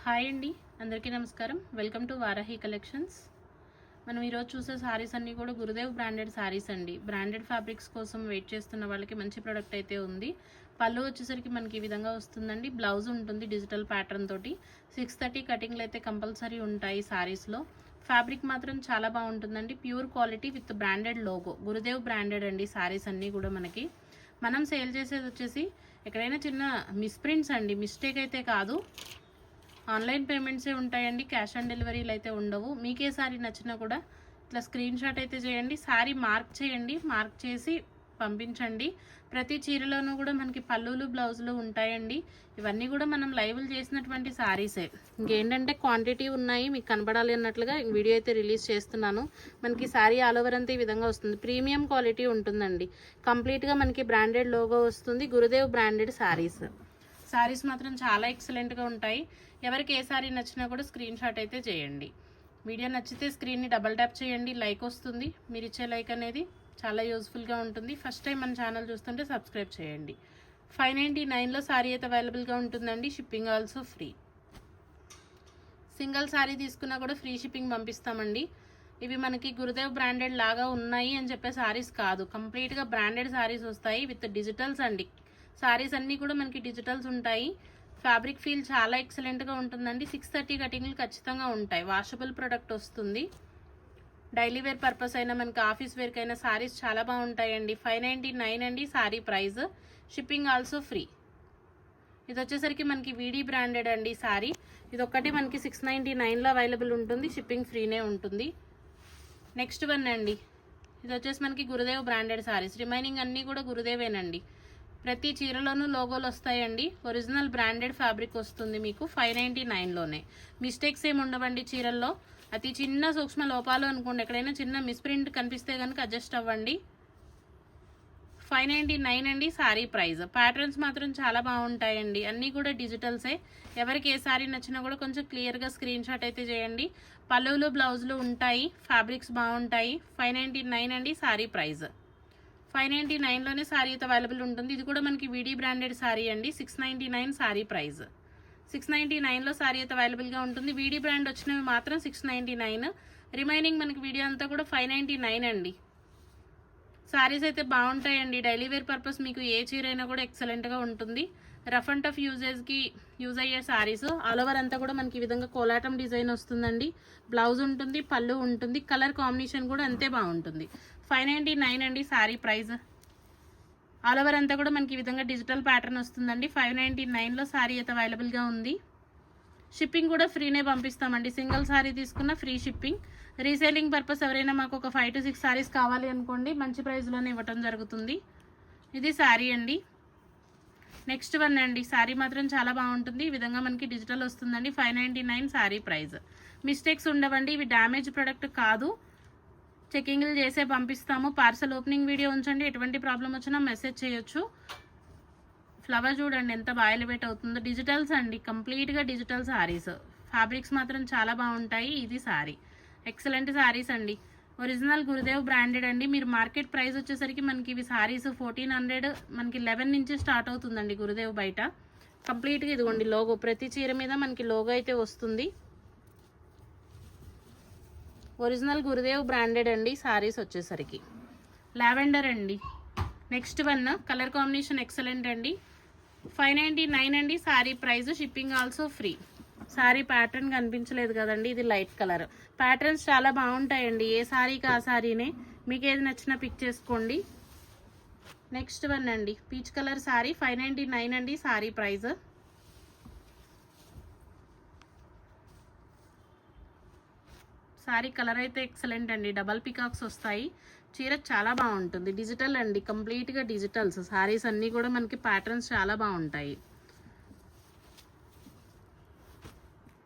Hi అండి, అందరికీ నమస్కారం. Welcome to Varahi collections. మనం ఈరోజు చూసే సారీస్ అన్నీ కూడా గురుదేవ్ బ్రాండెడ్ సారీస్ అండి. బ్రాండెడ్ ఫ్యాబ్రిక్స్ కోసం వెయిట్ చేస్తున్న వాళ్ళకి మంచి ప్రోడక్ట్ అయితే ఉంది. పళ్ళు వచ్చేసరికి మనకి ఈ విధంగా వస్తుందండి. బ్లౌజ్ ఉంటుంది డిజిటల్ ప్యాటర్న్ తోటి. 630 కటింగ్లు అయితే కంపల్సరీ ఉంటాయి సారీస్లో. ఫ్యాబ్రిక్ మాత్రం చాలా బాగుంటుందండి. Pure quality with branded logo. Gurudev branded అండి సారీస్ అన్నీ కూడా మనకి. మనం సేల్ చేసేది వచ్చేసి ఎక్కడైనా చిన్న మిస్ప్రింట్స్ అండి, మిస్టేక్ అయితే కాదు. ఆన్లైన్ పేమెంట్సే ఉంటాయండి, క్యాష్ ఆన్ డెలివరీలు అయితే ఉండవు. మీకే సారీ నచ్చినా కూడా ఇట్లా స్క్రీన్ షాట్ అయితే చేయండి, సారీ మార్క్ చేయండి, మార్క్ చేసి పంపించండి. ప్రతి చీరలోనూ కూడా మనకి పళ్ళులు బ్లౌజులు ఉంటాయండి. ఇవన్నీ కూడా మనం లైవ్లు చేసినటువంటి సారీసే. ఇంకేంటంటే క్వాంటిటీ ఉన్నాయి, మీకు కనపడాలి అన్నట్లుగా వీడియో అయితే రిలీజ్ చేస్తున్నాను. మనకి సారీ ఆల్ ఓవర్ అంతా ఈ విధంగా వస్తుంది. ప్రీమియం క్వాలిటీ ఉంటుందండి. కంప్లీట్గా మనకి బ్రాండెడ్ లోగో వస్తుంది. గురుదేవ్ బ్రాండెడ్ సారీస్ మాత్రం చాలా ఎక్సలెంట్గా ఉంటాయి. ఎవరికి ఏ సారీ నచ్చినా కూడా స్క్రీన్ షాట్ అయితే చేయండి. వీడియో నచ్చితే స్క్రీన్ని డబల్ ట్యాప్ చేయండి, లైక్ వస్తుంది. మీరు ఇచ్చే లైక్ అనేది చాలా యూజ్ఫుల్గా ఉంటుంది. ఫస్ట్ టైం మన ఛానల్ చూస్తుంటే సబ్స్క్రైబ్ చేయండి. 599లో సారీ అయితే అవైలబుల్గా ఉంటుందండి. Shipping also free. Single sorry తీసుకున్నా కూడా ఫ్రీ షిప్పింగ్ పంపిస్తామండి. ఇవి మనకి గురుదేవ్ బ్రాండెడ్ లాగా ఉన్నాయి అని చెప్పే సారీస్ కాదు, కంప్లీట్గా బ్రాండెడ్ సారీస్ వస్తాయి విత్ డిజిటల్స్ అండి. సారీస్ అన్నీ కూడా మనకి డిజిటల్స్ ఉంటాయి. ఫ్యాబ్రిక్ ఫీల్ చాలా ఎక్సలెంట్గా ఉంటుందండి. 630 కటింగ్లు ఖచ్చితంగా ఉంటాయి. వాషబుల్ ప్రొడక్ట్ వస్తుంది. డైలీ వేర్ పర్పస్ అయినా మనకి ఆఫీస్ వేర్కి అయినా సారీస్ చాలా బాగుంటాయండి. 599 అండి sorry price. Shipping also free. ఇది వచ్చేసరికి మనకి వీడీ బ్రాండెడ్ అండి సారీ. ఇది ఒక్కటి మనకి 699లో అవైలబుల్ ఉంటుంది. షిప్పింగ్ ఫ్రీనే ఉంటుంది. నెక్స్ట్ వన్ అండి, ఇది వచ్చేసి మనకి గురుదేవ్ బ్రాండెడ్ సారీస్. రిమైనింగ్ అన్నీ కూడా గురుదేవేనండి. ప్రతి చీరలోనూ లోగోలు వస్తాయండి. ఒరిజినల్ బ్రాండెడ్ ఫ్యాబ్రిక్ వస్తుంది మీకు 599లోనే. మిస్టేక్స్ ఏమి ఉండవండి చీరల్లో. అతి చిన్న సూక్ష్మ లోపాలు అనుకోండి, ఎక్కడైనా చిన్న మిస్ప్రింట్ కనిపిస్తే కనుక అడ్జస్ట్ అవ్వండి. 599 అండి సారీ ప్రైస్. ప్యాటర్న్స్ మాత్రం చాలా బాగుంటాయండి. అన్నీ కూడా డిజిటల్సే. ఎవరికి ఏ సారీ నచ్చినా కూడా కొంచెం క్లియర్గా స్క్రీన్ షాట్ అయితే చేయండి. పళ్ళులు బ్లౌజులు ఉంటాయి, ఫ్యాబ్రిక్స్ బాగుంటాయి. 599 అండి సారీ ప్రైస్. 599లోనే సారీ అయితే అవైలబుల్ ఉంటుంది. ఇది కూడా మనకి వీడీ బ్రాండెడ్ సారీ అండి. 699 సారీ ప్రైస్. 699లో సారీ అయితే అవైలబుల్గా ఉంటుంది. వీడీ బ్రాండ్ వచ్చినవి మాత్రం 699. రిమైనింగ్ మనకి వీడియో అంతా కూడా 599 అండి. సారీస్ అయితే బాగుంటాయండి. డైలీ వేర్ పర్పస్ మీకు ఏ చీర అయినా కూడా ఎక్సలెంట్గా ఉంటుంది. రఫ్ అండ్ టఫ్ యూజెస్కి యూజ్ అయ్యే సారీస్. ఆల్ ఓవర్ అంతా కూడా మనకి ఈ విధంగా కోలాటం డిజైన్ వస్తుందండి. బ్లౌజ్ ఉంటుంది, పళ్ళు ఉంటుంది, కలర్ కాంబినేషన్ కూడా అంతే బాగుంటుంది. 599 అండి సారీ ప్రైస్. ఆల్ ఓవర్ అంతా కూడా మనకి ఈ విధంగా డిజిటల్ ప్యాటర్న్ వస్తుందండి. 599లో సారీ అయితే అవైలబుల్గా ఉంది. షిప్పింగ్ కూడా ఫ్రీనే పంపిస్తామండి. సింగిల్ సారీ తీసుకున్న ఫ్రీ షిప్పింగ్. రీసేలింగ్ పర్పస్ ఎవరైనా మాకు ఒక 5 to 6 సారీస్ కావాలి అనుకోండి, మంచి ప్రైస్లోనే ఇవ్వటం జరుగుతుంది. ఇది సారీ అండి. నెక్స్ట్ వన్ అండి, సారీ మాత్రం చాలా బాగుంటుంది. ఈ విధంగా మనకి డిజిటల్ వస్తుందండి. 599 సారీ ప్రైస్. మిస్టేక్స్ ఉండవండి. ఇవి డ్యామేజ్ ప్రొడక్ట్ కాదు. చెకింగ్లు చేసే పంపిస్తాము. పార్సల్ ఓపెనింగ్ వీడియో ఉంచండి. ఎటువంటి ప్రాబ్లం వచ్చినా మెసేజ్ చేయొచ్చు. ఫ్లవర్ చూడండి ఎంత బాగా ఎలివేట్ అవుతుందో. డిజిటల్స్ అండి, కంప్లీట్గా డిజిటల్ సారీస్. ఫ్యాబ్రిక్స్ మాత్రం చాలా బాగుంటాయి. ఇది సారీ, ఎక్సలెంట్ సారీస్ అండి. ఒరిజినల్ గురుదేవ్ బ్రాండెడ్ అండి. మీరు మార్కెట్ ప్రైస్ వచ్చేసరికి మనకి ఇవి సారీస్ 1400, మనకి 11 నుంచి స్టార్ట్ అవుతుందండి గురుదేవ్ బయట. కంప్లీట్గా ఇదిగోండి లోగో. ప్రతి చీర మీద మనకి లోగో అయితే వస్తుంది. ఒరిజినల్ గురుదేవ్ బ్రాండెడ్ అండి సారీస్ వచ్చేసరికి. లావెండర్ అండి. Next one, colour combination excellent అండి. 599 అండి sorry price. Shipping also free. Sorry pattern కనిపించలేదు కదండి, ఇది లైట్ కలర్. ప్యాటర్న్స్ చాలా బాగుంటాయండి. ఏ సారీకి ఆ సారీనే. మీకు ఏది నచ్చినా పిక్ చేసుకోండి. నెక్స్ట్ వన్ అండి, పీచ్ కలర్ సారీ. 599 అండి సారీ ప్రైస్. సారీ కలర్ అయితే ఎక్సలెంట్ అండి. డబల్ పికాక్స్ వస్తాయి. చీర చాలా బాగుంటుంది. డిజిటల్ అండి, కంప్లీట్గా డిజిటల్స్. సారీస్ అన్నీ కూడా మనకి ప్యాటర్న్స్ చాలా బాగుంటాయి.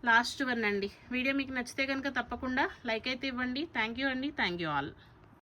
లాస్ట్ వన్ అండి. వీడియో మీకు నచ్చితే కనుక తప్పకుండా లైక్ అయితే ఇవ్వండి. థ్యాంక్ యూ అండి. Thank you all.